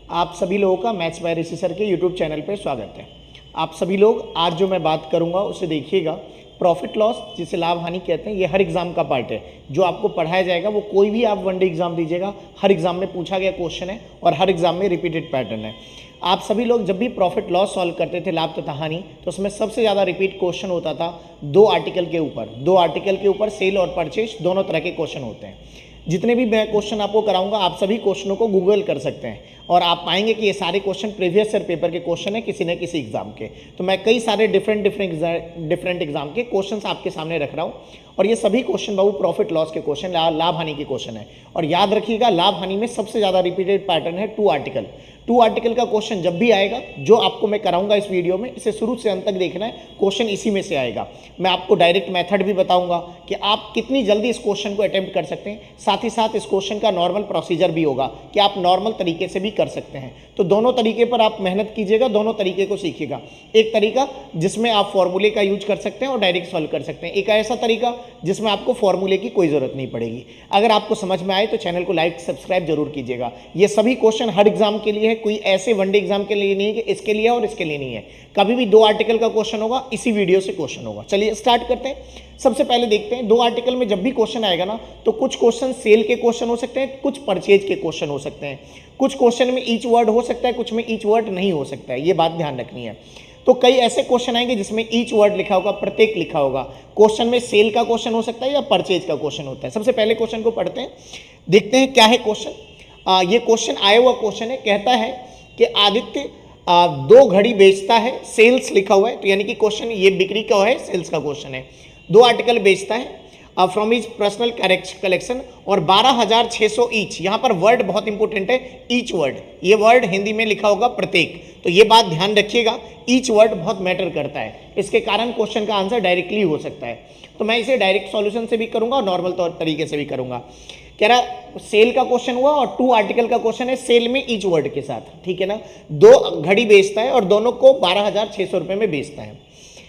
आप सभी लोगों का मैथ्स बाय ऋषि सर के यूट्यूब चैनल पर स्वागत है। आप सभी लोग आज जो मैं बात करूंगा उसे देखिएगा। प्रॉफिट लॉस जिसे लाभ हानि कहते हैं, ये हर एग्जाम का पार्ट है जो आपको पढ़ाया जाएगा। वो कोई भी आप वनडे एग्जाम दीजिएगा, हर एग्जाम में पूछा गया क्वेश्चन है और हर एग्जाम में रिपीटेड पैटर्न है। आप सभी लोग जब भी प्रॉफिट लॉस सॉल्व करते थे लाभ तथा हानि, तो उसमें सबसे ज़्यादा रिपीट क्वेश्चन होता था दो आर्टिकल के ऊपर सेल और परचेज दोनों तरह के क्वेश्चन होते हैं। जितने भी मैं क्वेश्चन आपको कराऊंगा, आप सभी क्वेश्चनों को गूगल कर सकते हैं और आप पाएंगे कि ये सारे क्वेश्चन प्रीवियस ईयर पेपर के क्वेश्चन है, किसी न किसी एग्जाम के। तो मैं कई सारे डिफरेंट एग्जाम के क्वेश्चंस आपके सामने रख रहा हूँ और ये सभी क्वेश्चन बाबू प्रॉफिट लॉस के क्वेश्चन, लाभ हानि के क्वेश्चन है। और याद रखिएगा, लाभ हानि में सबसे ज़्यादा रिपीटेड पैटर्न है टू आर्टिकल का क्वेश्चन जब भी आएगा, जो आपको मैं कराऊंगा इस वीडियो में, इसे शुरू से अंत तक देखना है। क्वेश्चन इसी में से आएगा। मैं आपको डायरेक्ट मेथड भी बताऊंगा कि आप कितनी जल्दी इस क्वेश्चन को अटेम्प्ट कर सकते हैं। साथ ही साथ इस क्वेश्चन का नॉर्मल प्रोसीजर भी होगा कि आप नॉर्मल तरीके से भी कर सकते हैं। तो दोनों तरीके पर आप मेहनत कीजिएगा, दोनों तरीके को सीखिएगा। एक तरीका जिसमें आप फॉर्मूले का यूज कर सकते हैं और डायरेक्ट सॉल्व कर सकते हैं, एक ऐसा तरीका जिसमें आपको फॉर्मूले की कोई जरूरत नहीं पड़ेगी। अगर आपको समझ में आए तो चैनल को लाइक सब्सक्राइब जरूर कीजिएगा। ये सभी क्वेश्चन हर एग्जाम के लिए है, कोई ऐसे वनडे एग्जाम के लिए नहीं है कि इसके लिए और इसके लिए नहीं है। कभी भी दो आर्टिकल का क्वेश्चन होगा, इसी वीडियो से क्वेश्चन होगा। चलिए स्टार्ट करते हैं। सबसे पहले देखते हैं, दो आर्टिकल में जब भी क्वेश्चन आएगा ना, तो कुछ क्वेश्चन सेल के क्वेश्चन हो सकते हैं, कुछ परचेज के क्वेश्चन हो सकते हैं। कुछ क्वेश्चन में ईच वर्ड हो सकता है, कुछ में ईच वर्ड नहीं हो सकता है। ये बात ध्यान रखनी है। तो कई ऐसे क्वेश्चन आएंगे जिसमें ईच वर्ड लिखा होगा, प्रत्येक लिखा होगा। क्वेश्चन में सेल का क्वेश्चन हो सकता है या परचेज का क्वेश्चन होता है। सबसे पहले क्वेश्चन को पढ़ते हैं, देखते हैं क्या है क्वेश्चन। ये क्वेश्चन आया हुआ क्वेश्चन है। कहता है कि आदित्य दो घड़ी बेचता है, सेल्स लिखा हुआ है, तो यानी कि क्वेश्चन ये बिक्री का है, सेल्स का क्वेश्चन है। दो आर्टिकल बेचता है फ्रॉम हिज पर्सनल कलेक्शन और 12,600 ईच। यहां पर वर्ड बहुत इंपॉर्टेंट है, ईच वर्ड। ये वर्ड हिंदी में लिखा होगा प्रत्येक, तो ये बात ध्यान रखिएगा, ईच वर्ड बहुत मैटर करता है। इसके कारण क्वेश्चन का आंसर डायरेक्टली हो सकता है। तो मैं इसे डायरेक्ट सॉल्यूशन से भी करूंगा और नॉर्मल तौर तरीके से भी करूंगा। कह रहा सेल का क्वेश्चन हुआ और टू आर्टिकल का क्वेश्चन है, सेल में ईच वर्ड के साथ, ठीक है ना। दो घड़ी बेचता है और दोनों को 12,600 रुपए में बेचता है।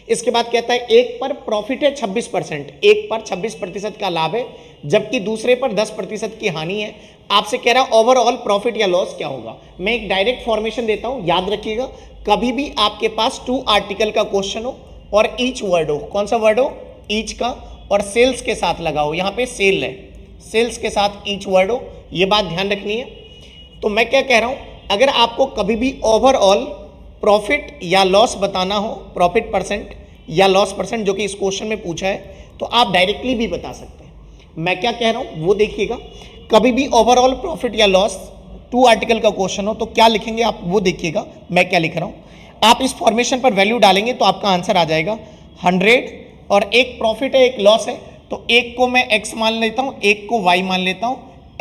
इसके बाद कहता है एक पर प्रॉफिट है 26%, एक पर 26% का लाभ है, जबकि दूसरे पर 10% की हानि है। आपसे कह रहा है ओवरऑल प्रॉफिट या लॉस क्या होगा। मैं एक डायरेक्ट फॉर्मेशन देता हूं, याद रखिएगा। कभी भी आपके पास टू आर्टिकल का क्वेश्चन हो और ईच वर्ड हो, कौन सा वर्ड हो, ईच का, और सेल्स के साथ लगा हो, यहां पे सेल है, सेल्स के साथ ईच वर्ड हो, ये बात ध्यान रखनी है। तो मैं क्या कह रहा हूं, अगर आपको कभी भी ओवरऑल प्रॉफिट या लॉस बताना हो, प्रॉफिट परसेंट या लॉस परसेंट, जो कि इस क्वेश्चन में पूछा है, तो आप डायरेक्टली भी बता सकते हैं। मैं क्या कह रहा हूं वो देखिएगा। कभी भी ओवरऑल प्रॉफिट या लॉस टू आर्टिकल का क्वेश्चन हो तो क्या लिखेंगे आप, वो देखिएगा मैं क्या लिख रहा हूं। आप इस फॉर्मेशन पर वैल्यू डालेंगे तो आपका आंसर आ जाएगा 100, और एक प्रॉफिट है एक लॉस है, तो एक को मैं x मान लेता हूं, एक को y मान लेता हूं।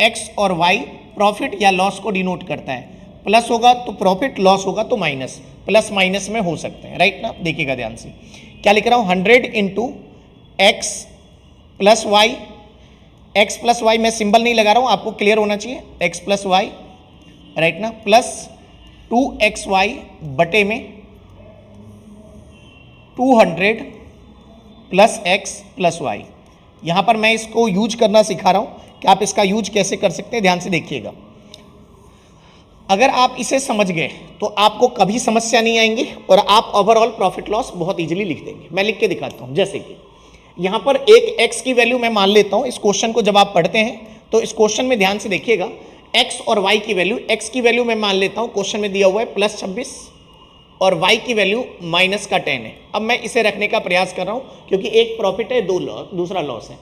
x और y प्रॉफिट या लॉस को डिनोट करता है। प्लस होगा तो प्रॉफिट, लॉस होगा तो माइनस, प्लस माइनस में हो सकते हैं, राइट ना। देखिएगा ध्यान से, क्या लिख रहा हूं, 100 into x plus y. X plus y मैं सिंबल नहीं लगा रहा हूं, आपको क्लियर होना चाहिए, एक्स प्लस वाई, राइट ना, प्लस 2xy बटे में 200 प्लस एक्स प्लस वाई। यहां पर मैं इसको यूज करना सिखा रहा हूं कि आप इसका यूज कैसे कर सकते हैं, ध्यान से देखिएगा। अगर आप इसे समझ गए तो आपको कभी समस्या नहीं आएंगी और आप ओवरऑल प्रॉफिट लॉस बहुत इजीली लिख देंगे। मैं लिख के दिखाता हूं, जैसे कि यहां पर एक x की वैल्यू मैं मान लेता हूं। इस क्वेश्चन को जब आप पढ़ते हैं तो इस क्वेश्चन में ध्यान से देखिएगा, x और y की वैल्यू, x की वैल्यू मैं मान लेता हूं, क्वेश्चन में दिया हुआ है +26 और y की वैल्यू -10 है। अब मैं इसे रखने का प्रयास कर रहा हूं क्योंकि एक प्रॉफिट है, दूसरा लॉस है।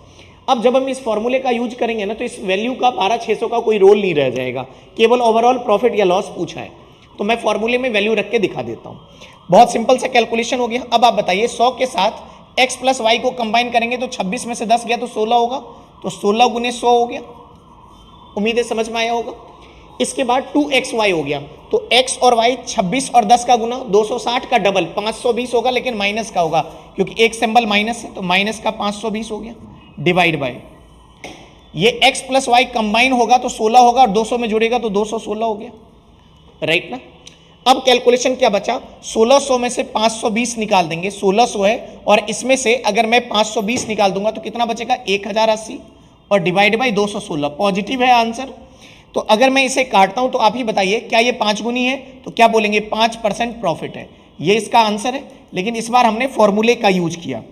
अब जब हम इस फॉर्मूले का यूज करेंगे ना, तो इस वैल्यू का 12,600 का कोई रोल नहीं रह जाएगा, केवल ओवरऑल प्रॉफिट या लॉस पूछा है। तो मैं फॉर्मूले में वैल्यू रख के दिखा देता हूं। बहुत सिंपल सा कैलकुलेशन हो गया। अब आप बताइए, 100 के साथ x प्लस वाई को कंबाइन करेंगे तो 26 में से 10 गया तो 16 होगा, तो 16 गुने 100 हो गया। उम्मीद है समझ में आया होगा। इसके बाद 2xy हो गया, तो x और y 26 और 10 का गुना 260 का डबल 520 होगा, लेकिन माइनस का होगा क्योंकि एक सिंबल माइनस है, तो माइनस का 520 हो गया, डिवाइड बाय ये x प्लस वाई कंबाइन होगा तो 16 होगा और 200 में जुड़ेगा तो 216 हो गया, राइट ना। अब कैलकुलेशन क्या बचा, 1600 में से 520 निकाल देंगे, 1600 है और इसमें से अगर मैं 520 निकाल दूंगा तो कितना बचेगा, 1080 और डिवाइड बाय 216, पॉजिटिव है आंसर। तो अगर मैं इसे काटता हूं तो आप ही बताइए क्या ये 5 गुनी है, तो क्या बोलेंगे 5% प्रॉफिट है, ये इसका आंसर है। लेकिन इस बार हमने फॉर्मूले का यूज किया।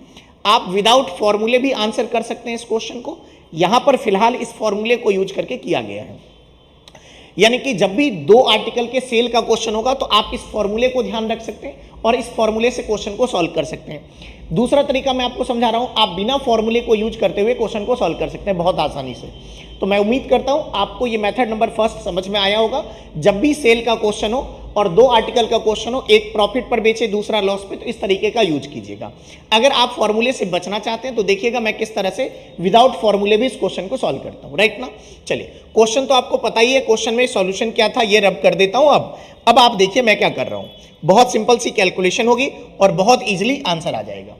आप विदाउट फॉर्मूले भी आंसर कर सकते हैं इस क्वेश्चन को, यहां पर फिलहाल इस फॉर्मूले को यूज करके किया गया है। यानी कि जब भी 2 आर्टिकल के सेल का क्वेश्चन होगा तो आप इस फॉर्मूले को ध्यान रख सकते हैं और इस फॉर्मूले से क्वेश्चन को सॉल्व कर सकते हैं। दूसरा तरीका मैं आपको समझा रहा हूं, आप बिना फॉर्मूले को यूज करते हुए क्वेश्चन को सॉल्व कर सकते हैं बहुत आसानी से। तो मैं उम्मीद करता हूं आपको ये मेथड नंबर फर्स्ट समझ में आया होगा। जब भी सेल का क्वेश्चन हो और 2 आर्टिकल का क्वेश्चन हो, एक प्रॉफिट पर बेचे दूसरा लॉस पे, तो इस तरीके का यूज कीजिएगा। अगर आप फॉर्मूले से बचना चाहते हैं तो देखिएगा मैं किस तरह से विदाउट फॉर्मूले भी इस क्वेश्चन को सॉल्व करता हूं, राइट ना। चलिए, क्वेश्चन तो आपको पता ही है, क्वेश्चन में सॉल्यूशन क्या था ये रब कर देता हूं। अब आप देखिए मैं क्या कर रहा हूं, बहुत सिंपल सी कैलकुलेशन होगी और बहुत ईजिली आंसर आ जाएगा।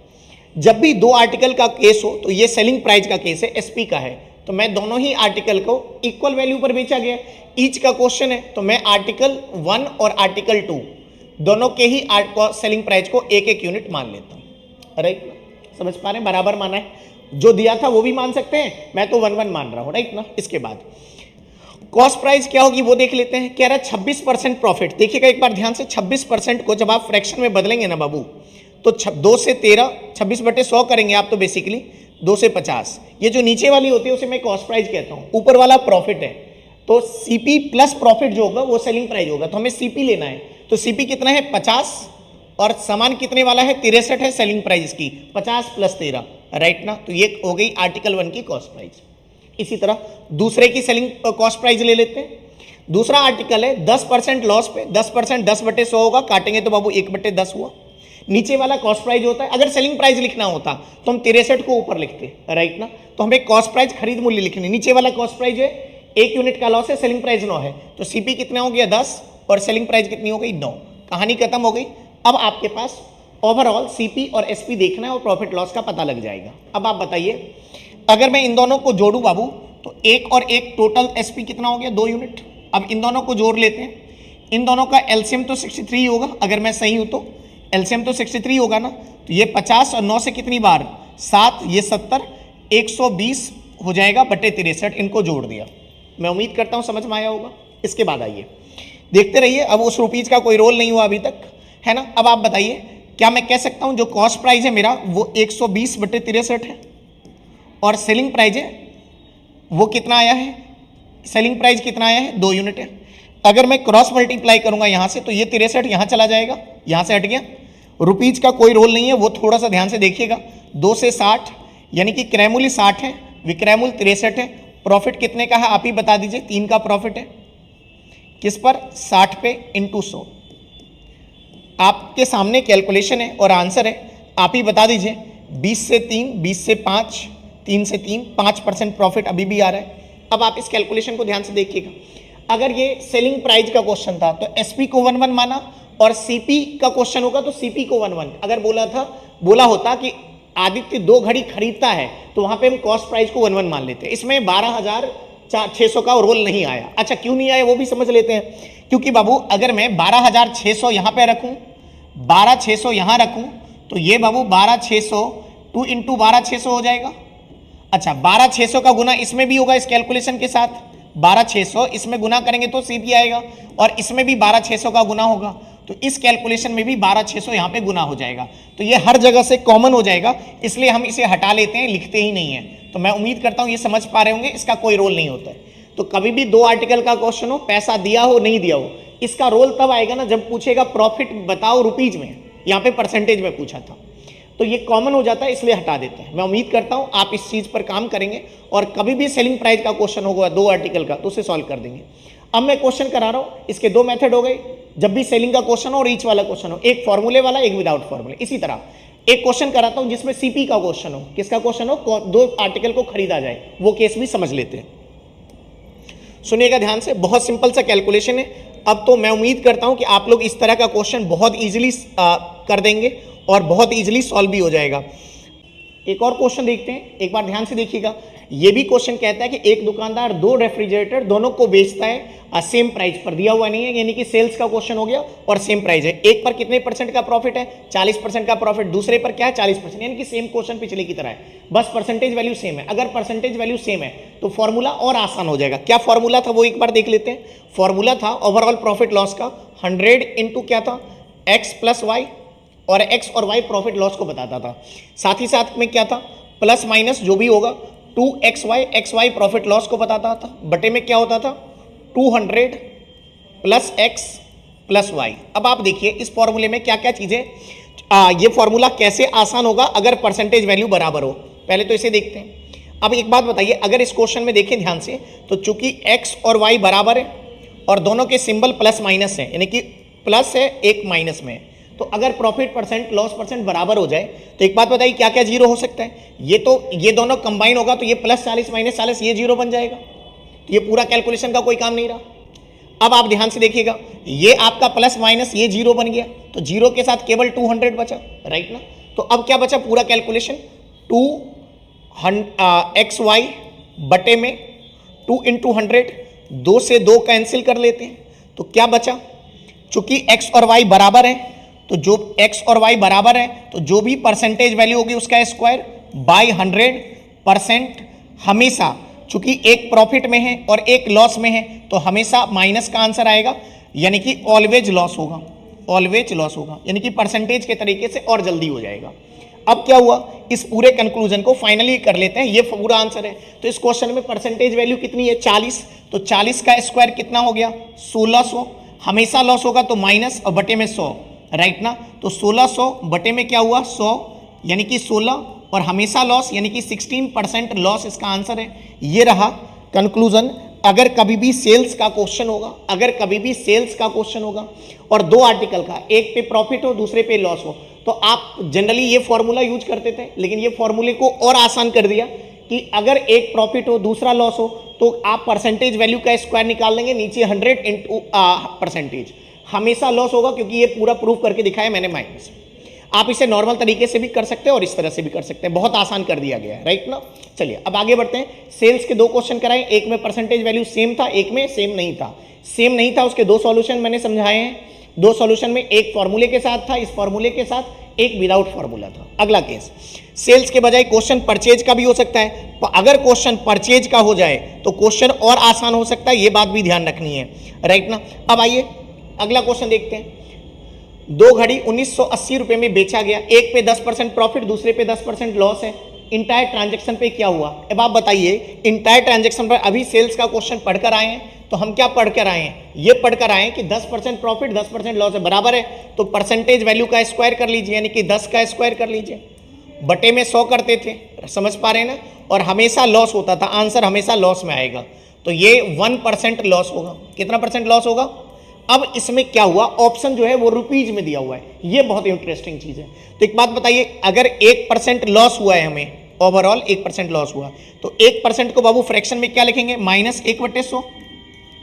जब भी 2 आर्टिकल का केस हो, तो ये सेलिंग प्राइस का केस है, एसपी का है, तो मैं दोनों ही आर्टिकल को इक्वल वैल्यू पर बेचा गया। ईच का क्वेश्चन है तो मैं आर्टिकल 1 और आर्टिकल 2 दोनों के ही सेलिंग प्राइस को एक एक यूनिट मान लेता हूं, राइट। समझ पा रहे हैं, बराबर माना है, जो दिया था वो भी मान सकते हैं, मैं तो 1 1 मान रहा हूं, राइट ना। इसके बाद कॉस्ट प्राइस क्या होगी वो देख लेते हैं। कह रहा है 26% प्रॉफिट। देखिएगा एक बार ध्यान से, 26% को जब आप फ्रैक्शन में बदलेंगे ना बाबू, तो 2 से 13, 26/100 करेंगे आप, तो बेसिकली 2 से 50। ये जो नीचे वाली होती है उसे मैं कॉस्ट प्राइस कहता हूं, ऊपर वाला प्रॉफिट है। तो सीपी प्लस प्रॉफिट जो होगा वो सेलिंग प्राइस होगा, तो हमें सीपी लेना है। तो सीपी कितना है 50 और सामान कितने वाला है 63 है सेलिंग प्राइस की, 50 + 13, राइट ना। तो ये हो गई आर्टिकल 1 की कॉस्ट प्राइस। इसी तरह दूसरे की सेलिंग कॉस्ट प्राइस ले लेते हैं। दूसरा आर्टिकल है 10% लॉस पे, 10% 10/100 होगा, काटेंगे तो बाबू 1/10 हुआ। नीचे वाला कॉस्ट प्राइस होता है, अगर सेलिंग प्राइस लिखना होता तो हम 63 को ऊपर लिखते, राइट ना। तो हमें कॉस्ट प्राइस खरीद मूल्य लिखनी, नीचे वाला कॉस्ट प्राइस है 1 यूनिट का लॉस है, सेलिंग प्राइस 9 है, तो सीपी कितना हो गया 10 और सेलिंग प्राइस कितनी हो गई 9। कहानी खत्म हो गई। अब आपके पास ओवरऑल सीपी और एसपी देखना है और प्रॉफिट लॉस का पता लग जाएगा। अब आप बताइए, अगर मैं इन दोनों को जोड़ू बाबू, तो 1 और 1 टोटल एसपी कितना हो गया 2 यूनिट। अब इन दोनों को जोड़ लेते हैं, इन दोनों का एलसीएम तो 63 होगा, अगर मैं सही हूं तो एलसीएम तो 63 होगा ना। तो ये 50 और 9 से कितनी बार 7, ये 70, 120 हो जाएगा बटे 63, इनको जोड़ दिया। मैं उम्मीद करता हूं समझ में आया होगा। इसके बाद आइए देखते रहिए, अब उस रुपीज का कोई रोल नहीं हुआ अभी तक, है ना। अब आप बताइए, क्या मैं कह सकता हूं जो कॉस्ट प्राइस है मेरा वो 120/63 है और सेलिंग प्राइस है वो कितना आया है, सेलिंग प्राइस कितना आया है 2 यूनिट है। अगर मैं क्रॉस मल्टीप्लाई करूंगा यहां से, तो ये 63 यहां चला जाएगा, यहां से हट गया। रुपीज का कोई रोल नहीं है, वो थोड़ा सा ध्यान से देखिएगा। 2 से 60, यानी कि क्रय मूल्य 60 है, विक्रय मूल्य 63 है। प्रॉफिट कितने का है आप ही बता दीजिए, 3 का प्रॉफिट है, किस पर 60 पे × 100। आपके सामने कैलकुलेशन है और आंसर है, आप ही बता दीजिए। 20 से 3, 20 से 5, 3 से 3, 5% प्रॉफिट अभी भी आ रहा है। अब आप इस कैलकुलेशन को ध्यान से देखिएगा। अगर ये सेलिंग प्राइस का क्वेश्चन था तो एसपी को 1 1 माना, और सीपी का क्वेश्चन होगा तो सीपी को 1 1। अगर बोला होता कि आदित्य 2 घड़ी खरीदता है, तो वहां पे हम कॉस्ट प्राइस को 1 1 मान लेते हैं। इसमें 12,600 का रोल नहीं आया। अच्छा, क्यों नहीं आया वो भी समझ लेते हैं। क्योंकि बाबू अगर मैं 12,600 यहां पे रखूं, 12,600 यहां रखूं, तो ये बाबू 12,600 2 × 12,600 हो जाएगा। अच्छा, 12,600 का गुना इसमें भी होगा, इस कैलकुलेशन के साथ 12,600 इसमें गुना करेंगे तो सीपी आएगा, और इसमें भी 12,600 का गुना होगा, तो इस कैलकुलेशन में भी 12,600 यहां पे गुना हो जाएगा। तो ये हर जगह से कॉमन हो जाएगा, इसलिए हम इसे हटा लेते हैं, लिखते ही नहीं है। तो मैं उम्मीद करता हूं ये समझ पा रहे होंगे, इसका कोई रोल नहीं होता है। तो कभी भी 2 आर्टिकल का क्वेश्चन हो, पैसा दिया हो नहीं दिया हो, इसका रोल तब आएगा ना जब पूछेगा प्रॉफिट बताओ रुपीज में, यहाँ पे परसेंटेज में पूछा था। तो ये कॉमन हो जाता है, इसलिए हटा देते हैं। मैं उम्मीद करता हूं आप इस चीज पर काम करेंगे और कभी भी सेलिंग प्राइस का क्वेश्चन होगा 2 आर्टिकल का तो उसे सॉल्व कर देंगे। अब मैं क्वेश्चन करा रहा हूं, इसके 2 मेथड हो गए। जब भी सेलिंग का क्वेश्चन हो और ईच वाला क्वेश्चन हो, एक फॉर्मूले वाला एक विदाउट फॉर्मूले। इसी तरह एक क्वेश्चन कराता हूं जिसमें सीपी का क्वेश्चन हो, किसका क्वेश्चन हो 2 आर्टिकल को खरीदा जाए, वो केस भी समझ लेते हैं। सुनिएगा ध्यान से, बहुत सिंपल सा कैलकुलेशन है। अब तो मैं उम्मीद करता हूं कि आप लोग इस तरह का क्वेश्चन बहुत इजीली कर देंगे और बहुत इजीली सॉल्व भी हो जाएगा। एक और क्वेश्चन देखते हैं, एक बार ध्यान से देखिएगा। ये भी क्वेश्चन कहता है कि एक दुकानदार दो रेफ्रिजरेटर दोनों को बेचता है सेम प्राइस पर, दिया हुआ नहीं है, यानी कि सेल्स का क्वेश्चन हो गया और सेम प्राइस है। एक पर कितने % का प्रॉफिट है, 40% का प्रॉफिट, दूसरे पर क्या है 40%, यानी कि सेम क्वेश्चन पिछले की तरह है, बस परसेंटेज वैल्यू सेम है। अगर परसेंटेज वैल्यू सेम है तो फॉर्मूला और आसान हो जाएगा। क्या फॉर्मूला था वो एक बार देख लेते हैं। फॉर्मूला था ओवरऑल प्रॉफिट लॉस का 100 इंटू क्या था x प्लस वाई, और x और y प्रॉफिट लॉस को बताता था। साथ ही साथ में क्या था प्लस माइनस जो भी होगा 2xy प्रॉफिट लॉस को बताता था, बटे में क्या होता था 200 प्लस x प्लस वाई। अब आप देखिए इस फॉर्मूले में क्या क्या चीजें, ये फॉर्मूला कैसे आसान होगा अगर परसेंटेज वैल्यू बराबर हो। पहले तो इसे देखते हैं। अब एक बात बताइए, अगर इस क्वेश्चन में देखें ध्यान से तो चूंकि x और y बराबर है और दोनों के सिंबल प्लस माइनस है, यानी कि प्लस है एक माइनस में है, तो अगर प्रॉफिट परसेंट लॉस परसेंट बराबर हो जाए तो एक बात बताइए क्या क्या जीरो हो सकता है। ये दोनों कंबाइन होगा तो ये प्लस 40 माइनस 40 ये जीरो बन जाएगा, तो ये पूरा कैलकुलेशन का कोई काम नहीं रहा। अब आप ध्यान से देखिएगा, ये आपका प्लस माइनस ये जीरो बन गया, तो जीरो के साथ केवल 200 बचा, राइट ना। तो अब क्या बचा पूरा कैलकुलेशन 2xy बटे में 2 इंटू 100, 2 से 2 कैंसिल कर लेते हैं तो क्या बचा, चूंकि x और y बराबर है तो जो x और y बराबर है तो जो भी परसेंटेज वैल्यू होगी उसका स्क्वायर बाय 100%। हमेशा चूंकि एक प्रॉफिट में है और एक लॉस में है तो हमेशा माइनस का आंसर आएगा, यानी कि ऑलवेज लॉस होगा, ऑलवेज लॉस होगा, यानी कि परसेंटेज के तरीके से और जल्दी हो जाएगा। अब क्या हुआ, इस पूरे कंक्लूजन को फाइनली कर लेते हैं, ये पूरा आंसर है। तो इस क्वेश्चन में परसेंटेज वैल्यू कितनी है 40, तो 40 का स्क्वायर कितना हो गया 1600, हमेशा लॉस होगा तो माइनस और बटे में 100, राइट ना। तो 1600 बटे में क्या हुआ 100, यानी कि 16, और हमेशा लॉस यानी कि 16% लॉस इसका आंसर है। ये रहा कंक्लूजन। अगर कभी भी सेल्स का क्वेश्चन होगा, अगर कभी भी सेल्स का क्वेश्चन होगा और दो आर्टिकल का, एक पे प्रॉफिट हो दूसरे पे लॉस हो, तो आप जनरली ये फॉर्मूला यूज करते थे, लेकिन ये फॉर्मूले को और आसान कर दिया कि अगर एक प्रॉफिट हो दूसरा लॉस हो तो आप परसेंटेज वैल्यू का स्क्वायर निकाल लेंगे, नीचे 100 इंटू परसेंटेज, हमेशा लॉस होगा क्योंकि ये पूरा प्रूफ करके दिखाया मैंने माइनस। आप इसे नॉर्मल तरीके से भी कर सकते हैं और इस तरह से भी कर सकते हैं, बहुत आसान कर दिया गया है, राइट ना। चलिए अब आगे बढ़ते हैं। सेल्स के दो क्वेश्चन कराए, एक में परसेंटेज वैल्यू सेम था, एक में सेम नहीं था। सेम नहीं था उसके दो सॉल्यूशन मैंने समझाए हैं, दो सॉल्यूशन में एक फॉर्मूले के साथ था, इस फॉर्मूले के साथ एक विदाउट फॉर्मूला था। अगला केस, सेल्स के बजाय क्वेश्चन परचेज का भी हो सकता है, अगर क्वेश्चन परचेज का हो जाए तो क्वेश्चन और आसान हो सकता है, ये बात भी ध्यान रखनी है, राइट ना। अब आइए अगला क्वेश्चन देखते हैं। दो घड़ी 1980 रुपए में बेचा गया, एक पे 10% प्रॉफिट दूसरे पे 10% लॉस है। इंटायर ट्रांजैक्शन पे क्या हुआ, अब आप बताइए। इंटायर ट्रांजैक्शन पर अभी सेल्स का क्वेश्चन पढ़कर आए हैं, तो हम क्या पढ़कर आए हैं, ये पढ़कर आए हैं कि 10% प्रॉफिट 10% लॉस है, बराबर है, तो परसेंटेज वैल्यू का स्क्वायर कर लीजिए, यानी कि 10 का स्क्वायर कर लीजिए, बटे में 100 करते थे, समझ पा रहे हैं ना। और हमेशा लॉस होता था, आंसर हमेशा लॉस में आएगा, तो ये 1% लॉस होगा। कितना परसेंट लॉस होगा। अब इसमें क्या हुआ, ऑप्शन जो है वो रुपीज में दिया हुआ है, ये बहुत इंटरेस्टिंग चीज है। तो एक बात बताइए, अगर 1% लॉस हुआ है, हमें ओवरऑल 1% लॉस हुआ, तो 1% को बाबू फ्रैक्शन में क्या लिखेंगे, -1/100,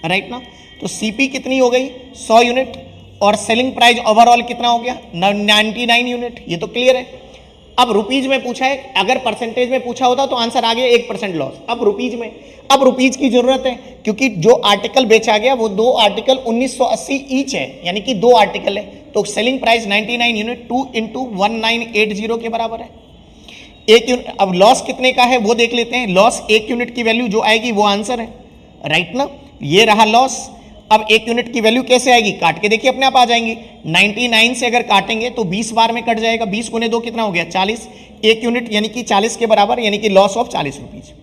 राइट ना। तो सीपी कितनी हो गई 100 यूनिट, और सेलिंग प्राइस ओवरऑल कितना हो गया 99 यूनिट, ये तो क्लियर है। अब रुपीज में पूछा है, अगर परसेंटेज में पूछा होता तो आंसर आ गया 1% लॉस। अब रुपीज में, अब रुपीज की जरूरत है क्योंकि जो आर्टिकल बेचा गया वो दो आर्टिकल 1980 ईच है, यानी कि दो आर्टिकल है, तो सेलिंग प्राइस 99 यूनिट 2 इंटू 1980 के बराबर है। एक यूनिट, अब लॉस कितने का है वो देख लेते हैं। लॉस 1 यूनिट की वैल्यू जो आएगी वो आंसर है, राइट ना। ये रहा लॉस। अब 1 यूनिट की वैल्यू कैसे आएगी, काट के देखिए अपने आप आ जाएंगी। 99 से अगर काटेंगे तो 20 बार में कट जाएगा, 20 गुने 2 कितना हो गया 40, 1 यूनिट यानी कि 40 के बराबर, यानी कि लॉस ऑफ 40 रुपीज।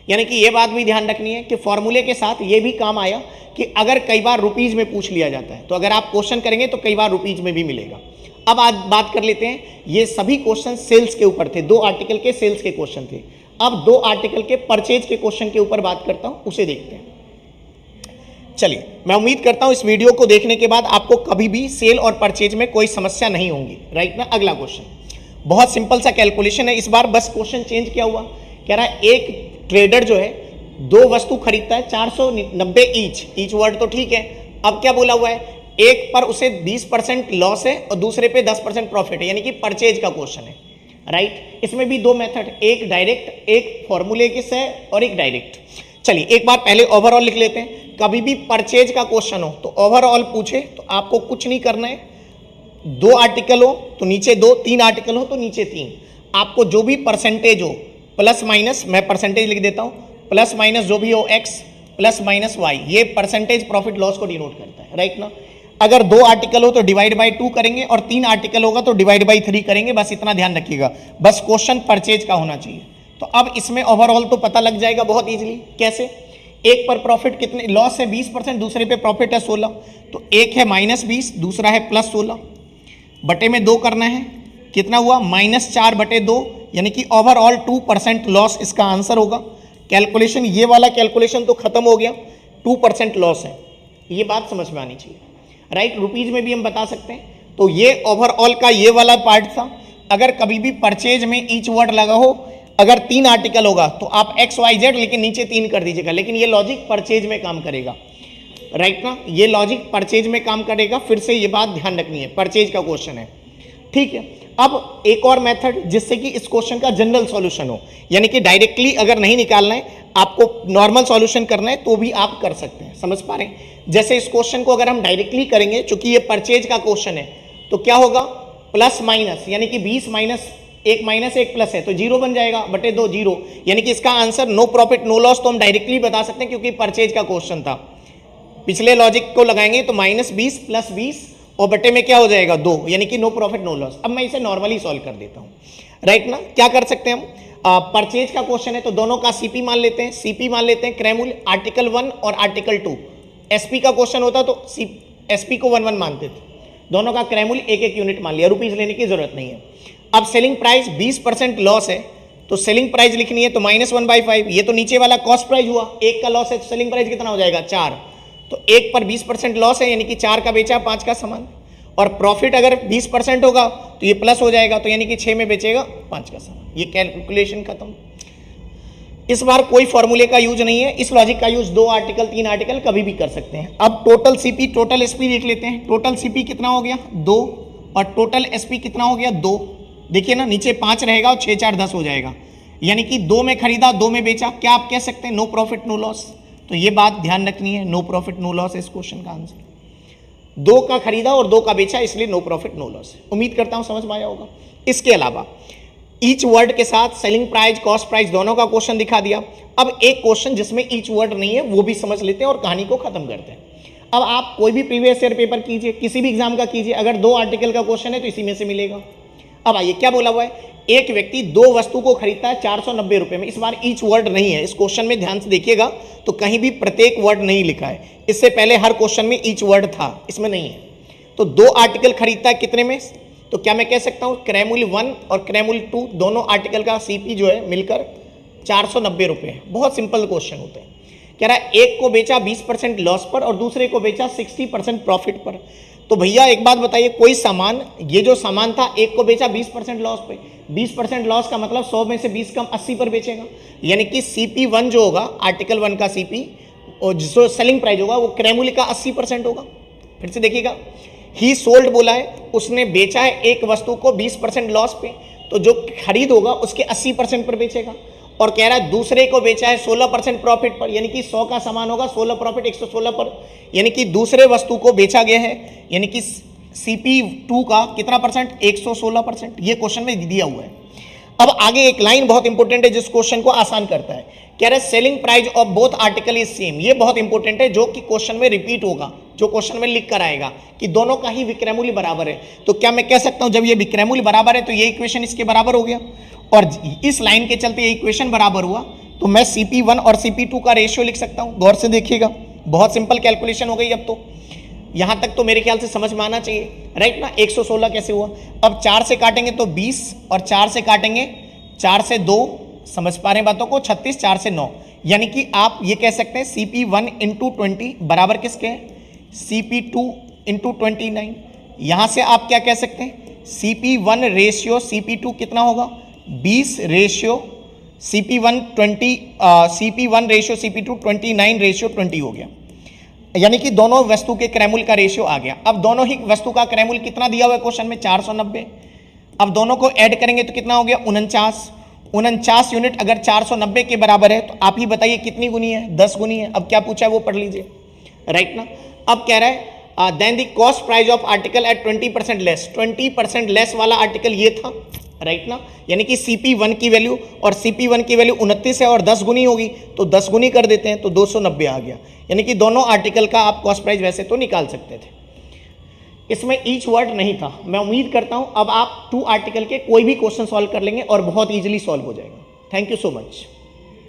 यानी कि ये बात भी ध्यान रखनी है कि फॉर्मूले के साथ ये भी काम आया कि अगर कई बार रुपीज में पूछ लिया जाता है तो अगर आप क्वेश्चन करेंगे तो कई बार रुपीज में भी मिलेगा। अब आज बात कर लेते हैं, ये सभी क्वेश्चन सेल्स के ऊपर थे, दो आर्टिकल के सेल्स के क्वेश्चन थे। अब दो आर्टिकल के परचेज के क्वेश्चन के ऊपर बात करता हूं, उसे देखते हैं। चलिए, मैं उम्मीद करता हूं इस वीडियो को देखने के बाद आपको कभी भी सेल और परचेज में कोई समस्या नहीं होंगी, राइट ना। अगला क्वेश्चन बहुत सिंपल सा कैलकुलेशन है, इस बार बस क्वेश्चन चेंज किया हुआ, कह रहा है एक ट्रेडर जो है दो वस्तु खरीदता है 490 ईच वर्ड तो ठीक है। अब क्या बोला हुआ है, एक पर उसे 20% लॉस है और दूसरे पे 10% प्रॉफिट है, यानी कि परचेज का क्वेश्चन है, राइट। इसमें भी दो मेथड, एक डायरेक्ट, एक फॉर्मूले के से और एक डायरेक्ट। चलिए एक बार पहले ओवरऑल लिख लेते हैं। कभी भी परचेज का क्वेश्चन हो तो ओवरऑल पूछे तो आपको कुछ नहीं करना है, 2 आर्टिकल हो तो नीचे 2, 3 आर्टिकल हो तो नीचे 3। आपको जो भी परसेंटेज हो प्लस माइनस, मैं परसेंटेज लिख देता हूं, प्लस माइनस जो भी हो x प्लस माइनस वाई, ये परसेंटेज प्रॉफिट लॉस को डिनोट करता है, राइट ना। अगर 2 आर्टिकल हो तो डिवाइड बाय 2 करेंगे और 3 आर्टिकल होगा तो डिवाइड बाय 3 करेंगे, बस इतना ध्यान रखिएगा। बस क्वेश्चन परचेज का होना चाहिए। तो अब इसमें ओवरऑल तो पता लग जाएगा बहुत इजीली। कैसे? एक पर प्रॉफिट कितने, लॉस है 20%, दूसरे पे प्रॉफिट है 16, तो एक है -20, दूसरा है +16, बटे में 2 करना है, कितना हुआ -4/2, यानी कि ओवरऑल 2% लॉस इसका आंसर होगा। कैलकुलेशन, ये वाला कैलकुलेशन तो खत्म हो गया, 2% लॉस है, ये बात समझ में आनी चाहिए, राइट। रुपीज में भी हम बता सकते हैं। तो ये ओवरऑल का ये वाला पार्ट था। अगर कभी भी परचेज में ईच वर्ड लगा हो, अगर 3 आर्टिकल होगा तो आप XYZ लेकिन नीचे 3 कर दीजिएगा, लेकिन ये लॉजिक परचेज में काम करेगा, राइट ना। ये लॉजिक परचेज में काम करेगा। फिर से ये बात ध्यान रखनी है, परचेज का क्वेश्चन है, ठीक है। अब एक और मेथड जिससे कि इस क्वेश्चन का जनरल सॉल्यूशन हो, यानी कि डायरेक्टली अगर नहीं निकालना है, आपको नॉर्मल सॉल्यूशन करना है तो भी आप कर सकते हैं। समझ पा रहे हैं? जैसे इस क्वेश्चन को अगर हम डायरेक्टली करेंगे, चूंकि ये परचेज का क्वेश्चन है, तो क्या होगा प्लस माइनस, यानी कि 20 माइनस 1 माइनस 1 प्लस है तो 0 बन जाएगा, बटे 2 0, यानी कि इसका answer no profit no loss तो हम डायरेक्टली बता सकते हैं क्योंकि परचेज का क्वेश्चन था। पिछले लॉजिक को लगाएंगे तो -20 + 20 और बटे में क्या हो जाएगा 2, यानी कि नो प्रॉफिट नो लॉस। अब मैं इसे नॉर्मली सॉल्व कर देता हूं, राइट ना। क्या कर सकते हैं हम, परचेज का क्वेश्चन है तो दोनों का सीपी मान लेते हैं, सीपी मान लेते हैं क्रय मूल्य, आर्टिकल 1 और आर्टिकल 2। एसपी का क्वेश्चन होता तो एसपी को 1 1 मानते थे, दोनों का क्रय मूल्य 1 1 यूनिट मान लिया, रुपीज लेने की जरूरत नहीं है। अब सेलिंग प्राइस 20% लॉस है तो सेलिंग प्राइस लिखनी है तो -1/5, ये तो नीचे वाला कॉस्ट प्राइस हुआ, 1 का लॉस है तो सेलिंग प्राइस कितना हो जाएगा 4, तो 1 पर 20% लॉस है, यानी कि 4 का बेचा 5 का सामान, और प्रॉफिट अगर 20% होगा तो ये प्लस हो जाएगा, तो यानी कि 6 में बेचेगा 5 का सामान। ये कैलकुलेशन खत्म। इस बार कोई फॉर्मूले का यूज नहीं है, इस लॉजिक का यूज 2 आर्टिकल 3 आर्टिकल कभी भी कर सकते हैं। अब टोटल सीपी टोटल एसपी देख लेते हैं। टोटल सीपी कितना हो गया 2 और टोटल एसपी कितना हो गया 2। देखिए ना, नीचे 5 रहेगा और 6 4 10 हो जाएगा, यानी कि 2 में खरीदा 2 में बेचा, क्या आप कह सकते हैं नो प्रॉफिट नो लॉस। तो ये बात ध्यान रखनी है, नो प्रॉफिट नो लॉस इस क्वेश्चन का आंसर। 2 का खरीदा और 2 का बेचा, इसलिए नो प्रॉफिट नो लॉस। उम्मीद करता हूं समझ में आया होगा। इसके अलावा ईच वर्ड के साथ सेलिंग प्राइस कॉस्ट प्राइस दोनों का क्वेश्चन दिखा दिया। अब एक क्वेश्चन जिसमें ईच वर्ड नहीं है वो भी समझ लेते हैं और कहानी को खत्म करते हैं। अब आप कोई भी प्रीवियस ईयर पेपर कीजिए, किसी भी एग्जाम का कीजिए, अगर 2 आर्टिकल का क्वेश्चन है तो इसी में से मिलेगा। अब आइए क्या बोला हुआ है, एक व्यक्ति 2 वस्तु को खरीदता है 490 रुपए में। इस बार ईच वर्ड नहीं है, इस क्वेश्चन में ध्यान से देखिएगा तो कहीं भी प्रत्येक वर्ड नहीं लिखा है। इससे पहले हर क्वेश्चन में ईच वर्ड था, इसमें नहीं है। तो 2 आर्टिकल खरीदता है कितने में, तो क्या मैं कह सकता हूं क्रय मूल्य 1 और क्रय मूल्य 2 दोनों आर्टिकल का सीपी जो है मिलकर 490 रुपए है। बहुत सिंपल क्वेश्चन होते हैं। कह रहा है एक को बेचा 20% लॉस पर और दूसरे को बेचा 60% प्रॉफिट पर। तो भैया एक बात बताइए, कोई सामान, ये जो सामान था एक को बेचा 20% लॉस पे, 20% लॉस का मतलब 100 में से 20 कम 80 पर बेचेगा, यानी कि CP1 जो होगा आर्टिकल 1 का CP और जो सेलिंग प्राइस होगा वो क्रय मूल्य का 80% होगा। फिर से देखिएगा, ही सोल्ड बोला है, उसने बेचा है एक वस्तु को 20% लॉस पे, तो जो खरीद होगा उसके 80% पर बेचेगा। और कह रहा है दूसरे को बेचा है 16% प्रॉफिट पर, यानी कि 100 का सामान होगा 16 प्रॉफिट 116 पर, यानी कि दूसरे वस्तु को बेचा गया है, यानी कि CP2 का कितना परसेंट 116%। ये क्वेश्चन में दिया हुआ है। अब आगे एक लाइन बहुत इंपॉर्टेंट है जिस क्वेश्चन को आसान करता है। कह रहे selling price of both article is same. ये बहुत इंपॉर्टेंट है, जो कि क्वेश्चन में रिपीट होगा, जो क्वेश्चन में लिख कर आएगा कि दोनों का ही विक्रय मूल्य बराबर है। तो क्या मैं कह सकता हूं जब ये विक्रय मूल्य बराबर है तो ये इक्वेशन इसके बराबर हो गया, और इस लाइन के चलते ये इक्वेशन बराबर हुआ, तो मैं CP1 और CP2 का रेशियो लिख सकता हूं। गौर से देखिएगा, बहुत सिंपल कैलकुलेशन हो गई। अब तो यहां तक तो मेरे ख्याल से समझ में आना चाहिए, राइट ना। 116 कैसे हुआ, अब 4 से काटेंगे तो 20 और 4 से काटेंगे 4 से 2, समझ पा रहे हैं बातों को, 36, 4 से 9, यानी कि आप ये कह सकते हैं CP1 × 20 बराबर किसके, CP2 × 29। यहां से आप क्या कह सकते हैं CP1 रेशियो CP2 कितना होगा 20 ratio CP1 ratio CP2 29 ratio 20 हो गया, यानी कि दोनों वस्तु के क्रय मूल्य का रेशियो आ गया। अब दोनों ही वस्तु का क्रय मूल्य कितना दिया हुआ है क्वेश्चन में 490, अब दोनों को ऐड करेंगे तो कितना हो गया 49। 49 यूनिट अगर 490 के बराबर है तो आप ही बताइए कितनी गुनी है, 10 गुनी है। अब क्या पूछा है वो पढ़ लीजिए, राइट ना। अब कह रहा है then the cost price of article at 20% less, 20% less वाला आर्टिकल ये था, राइट ना। यानी कि CP1 की वैल्यू, और CP1 की वैल्यू 29 है और 10 गुनी होगी तो 10 गुनी कर देते हैं तो 290 आ गया। यानी कि दोनों आर्टिकल का आप कॉस्ट प्राइस वैसे तो निकाल सकते थे, इसमें ईच वर्ड नहीं था। मैं उम्मीद करता हूं अब आप 2 आर्टिकल के कोई भी क्वेश्चन सॉल्व कर लेंगे और बहुत इजीली सॉल्व हो जाएगा। Thank you so much.